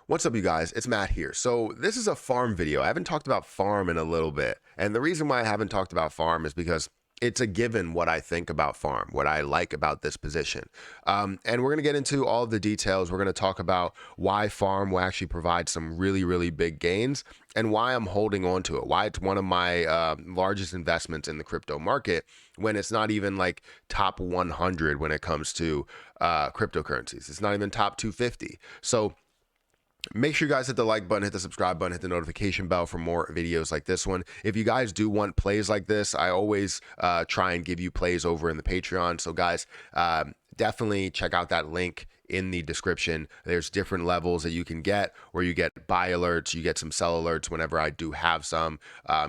What's up, you guys? It's Matt here. So this is a farm video. I haven't talked about farm in a little bit. And the reason why I haven't talked about farm is because it's a given what I think about farm, what I like about this position. And we're going to get into all of the details. We're going to talk about why farm will actually provide some really, really big gains and why I'm holding on to it, why it's one of my largest investments in the crypto market when it's not even like top 100 when it comes to cryptocurrencies. It's not even top 250. So make sure you guys hit the like button, hit the subscribe button, hit the notification bell for more videos like this one. If you guys do want plays like this, I always try and give you plays over in the Patreon. So guys, definitely check out that link in the description. There's different levels that you can get where you get buy alerts, you get some sell alerts whenever I do have some.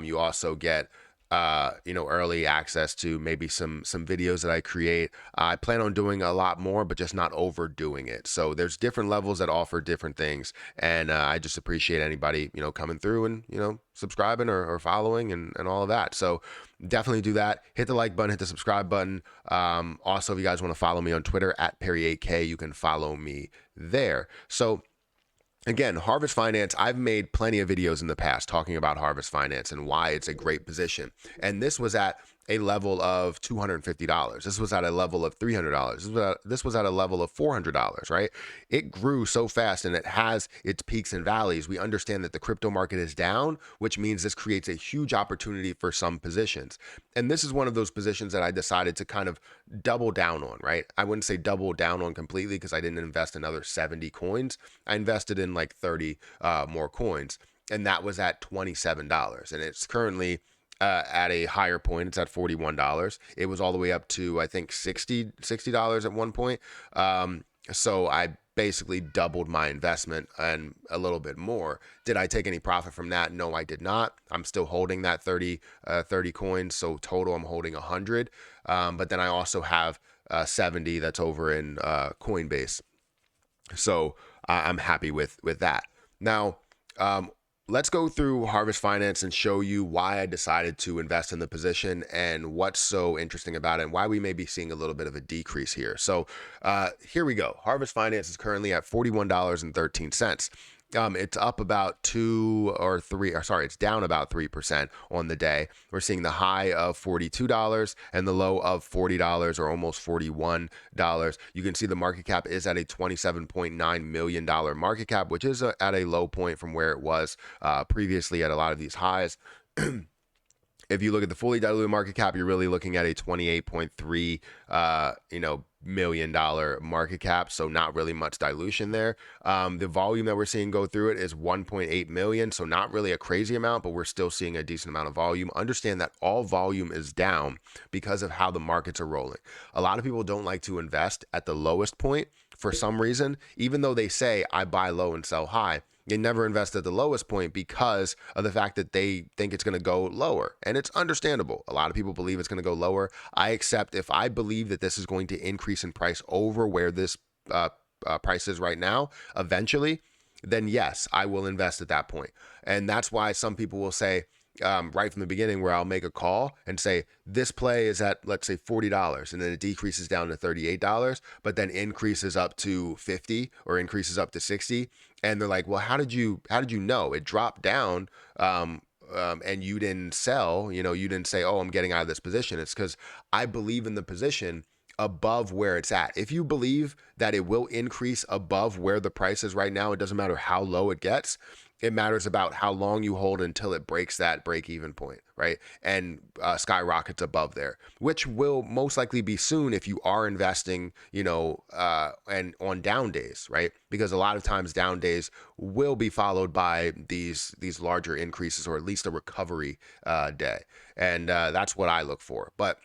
You also get early access to maybe some videos that I create. I plan on doing a lot more, but just not overdoing it. So there's different levels that offer different things, and I just appreciate anybody coming through and subscribing or following and all of that. So definitely do that. Hit the like button, hit the subscribe button. Also, if you guys want to follow me on Twitter at Perry8K, you can follow me there. So again, Harvest Finance, I've made plenty of videos in the past talking about Harvest Finance and why it's a great position. And this was at a level of $250. This was at a level of $300. This was at a level of $400, right? It grew so fast and it has its peaks and valleys. We understand that the crypto market is down, which means this creates a huge opportunity for some positions. And this is one of those positions that I decided to kind of double down on, right? I wouldn't say double down on completely because I didn't invest another 70 coins. I invested in like 30 more coins, and that was at $27. And it's currently at a higher point. It's at $41. It was all the way up to, I think, $60 at one point. So I basically doubled my investment and a little bit more. Did I take any profit from that? No, I did not. I'm still holding that 30 coins. So total, I'm holding 100. But then I also have 70 that's over in Coinbase. So I'm happy with that. Now, let's go through Harvest Finance and show you why I decided to invest in the position and what's so interesting about it and why we may be seeing a little bit of a decrease here. So here we go. Harvest Finance is currently at $41.13. It's up about it's down about 3% on the day. We're seeing the high of $42 and the low of $40 or almost $41. You can see the market cap is at a $27.9 million market cap, which is at a low point from where it was previously at a lot of these highs. If you look at the fully diluted market cap, you're really looking at a $28.3 million market cap, so not really much dilution there. The volume that we're seeing go through it is 1.8 million, so not really a crazy amount, but we're still seeing a decent amount of volume. Understand that all volume is down because of how the markets are rolling. A lot of people don't like to invest at the lowest point for some reason, even though they say I buy low and sell high. They never invest at the lowest point because of the fact that they think it's going to go lower. And it's understandable. A lot of people believe it's going to go lower. I accept if I believe that this is going to increase in price over where this price is right now, eventually, then yes, I will invest at that point. And that's why some people will say, right from the beginning, where I'll make a call and say this play is at, let's say, $40, and then it decreases down to $38, but then increases up to 50 or increases up to 60, and they're like, well, how did you know it dropped down and you didn't sell? You didn't say, oh, I'm getting out of this position. It's because I believe in the position above where it's at. If you believe that it will increase above where the price is right now, it doesn't matter how low it gets. It matters about how long you hold until it breaks that break-even point, right? And skyrockets above there, which will most likely be soon if you are investing, and on down days, right? Because a lot of times down days will be followed by these larger increases or at least a recovery day. And that's what I look for. But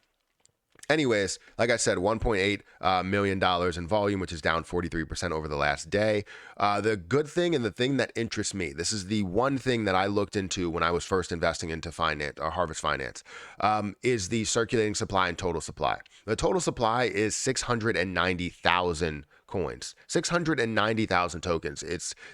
anyways, like I said, $1.8 million in volume, which is down 43% over the last day. The good thing and the thing that interests me, this is the one thing that I looked into when I was first investing into finance or Harvest Finance, is the circulating supply and total supply. The total supply is 690,000 coins, 690,000 tokens.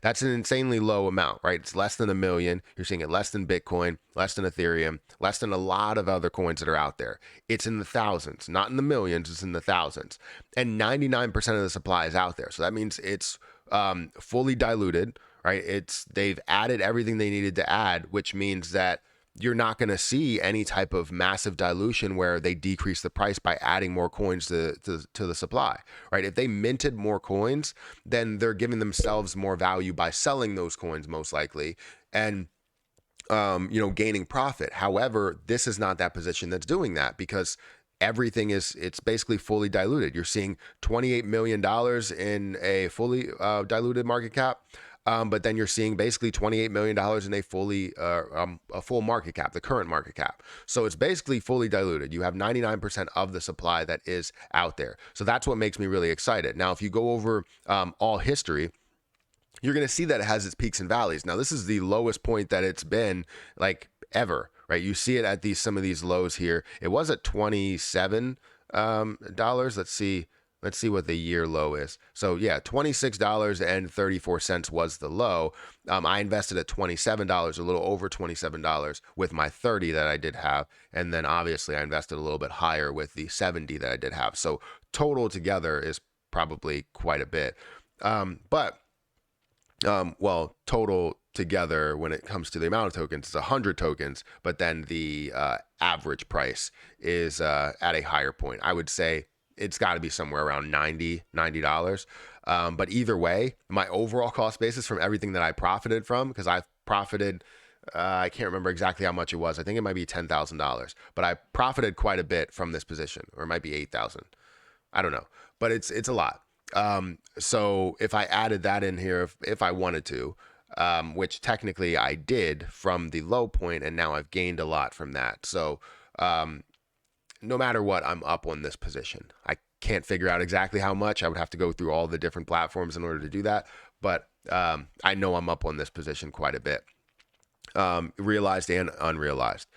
That's an insanely low amount, right? It's less than a million. You're seeing it less than Bitcoin, less than Ethereum, less than a lot of other coins that are out there. It's in the thousands, not in the millions. It's in the thousands, and 99% of the supply is out there. So that means it's fully diluted, right? They've added everything they needed to add, which means that you're not going to see any type of massive dilution where they decrease the price by adding more coins to the supply, right? If they minted more coins, then they're giving themselves more value by selling those coins, most likely, and gaining profit. However, this is not that position that's doing that, because it's basically fully diluted. You're seeing $28 million in a fully diluted market cap. But then you're seeing basically $28 million in a full market cap, the current market cap. So it's basically fully diluted. You have 99% of the supply that is out there. So that's what makes me really excited. Now, if you go over all history, you're going to see that it has its peaks and valleys. Now, this is the lowest point that it's been like ever, right? You see it at some of these lows here. It was at $27. Let's see what the year low is. So yeah, $26.34 was the low. I invested at $27, a little over $27 with my 30 that I did have. And then obviously I invested a little bit higher with the 70 that I did have. So total together is probably quite a bit. Total together when it comes to the amount of tokens, it's 100 tokens, but then the average price is at a higher point. I would say it's got to be somewhere around $90. But either way, my overall cost basis from everything that I profited from, because I've profited, I can't remember exactly how much it was. I think it might be $10,000, but I profited quite a bit from this position, or it might be 8,000. I don't know, but it's a lot. So if I added that in here, if I wanted to, which technically I did from the low point, and now I've gained a lot from that. So, no matter what, I'm up on this position. I can't figure out exactly how much. I would have to go through all the different platforms in order to do that. But I know I'm up on this position quite a bit, realized and unrealized.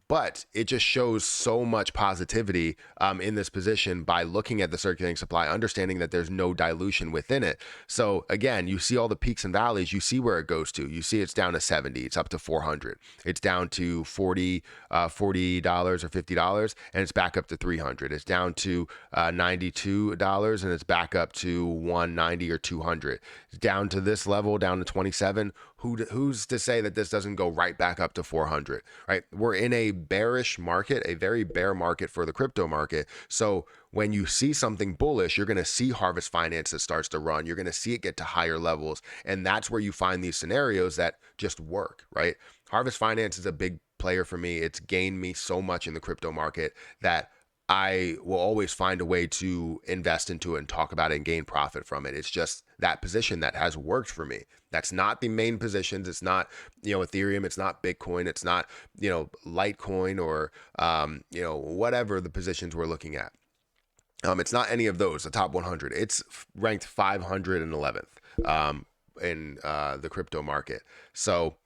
But it just shows so much positivity in this position by looking at the circulating supply, understanding that there's no dilution within it. So again, you see all the peaks and valleys, you see where it goes to. You see it's down to 70, it's up to 400, it's down to $40 or $50, and it's back up to 300. It's down to $92 and it's back up to 190 or 200. It's down to this level, down to 27. Who's to say that this doesn't go right back up to 400, right? We're in a bearish market, a very bear market for the crypto market. So when you see something bullish, you're going to see Harvest Finance that starts to run. You're going to see it get to higher levels. And that's where you find these scenarios that just work, right? Harvest Finance is a big player for me. It's gained me so much in the crypto market that I will always find a way to invest into it and talk about it and gain profit from it. It's just that position that has worked for me. That's not the main positions. It's not, Ethereum. It's not Bitcoin. It's not, Litecoin or, whatever the positions we're looking at. It's not any of those, the top 100. It's ranked 511th in the crypto market. So,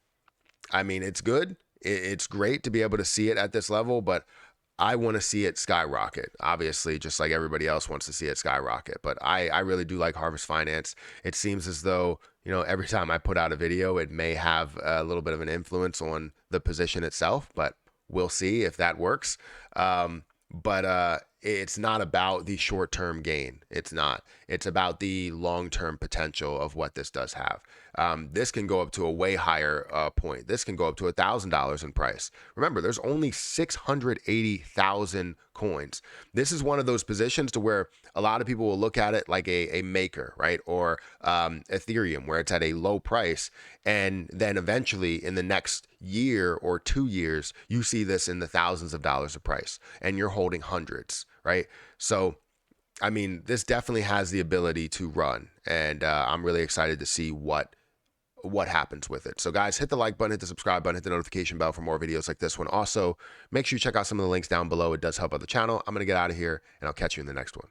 I mean, it's good. It's great to be able to see it at this level, but I want to see it skyrocket, obviously, just like everybody else wants to see it skyrocket. But I really do like Harvest Finance. It seems as though, every time I put out a video, it may have a little bit of an influence on the position itself, but we'll see if that works. But it's not about the short-term gain. It's not. It's about the long-term potential of what this does have. This can go up to a way higher point. This can go up to $1,000 in price. Remember, there's only 680,000 coins. This is one of those positions to where a lot of people will look at it like a maker, right? Or Ethereum, where it's at a low price. And then eventually in the next year or 2 years, you see this in the thousands of dollars of price and you're holding hundreds, right? So, I mean, this definitely has the ability to run, and I'm really excited to see what happens with it. So guys, hit the like button, hit the subscribe button, hit the notification bell for more videos like this one. Also, make sure you check out some of the links down below. It does help out the channel. I'm going to get out of here, and I'll catch you in the next one.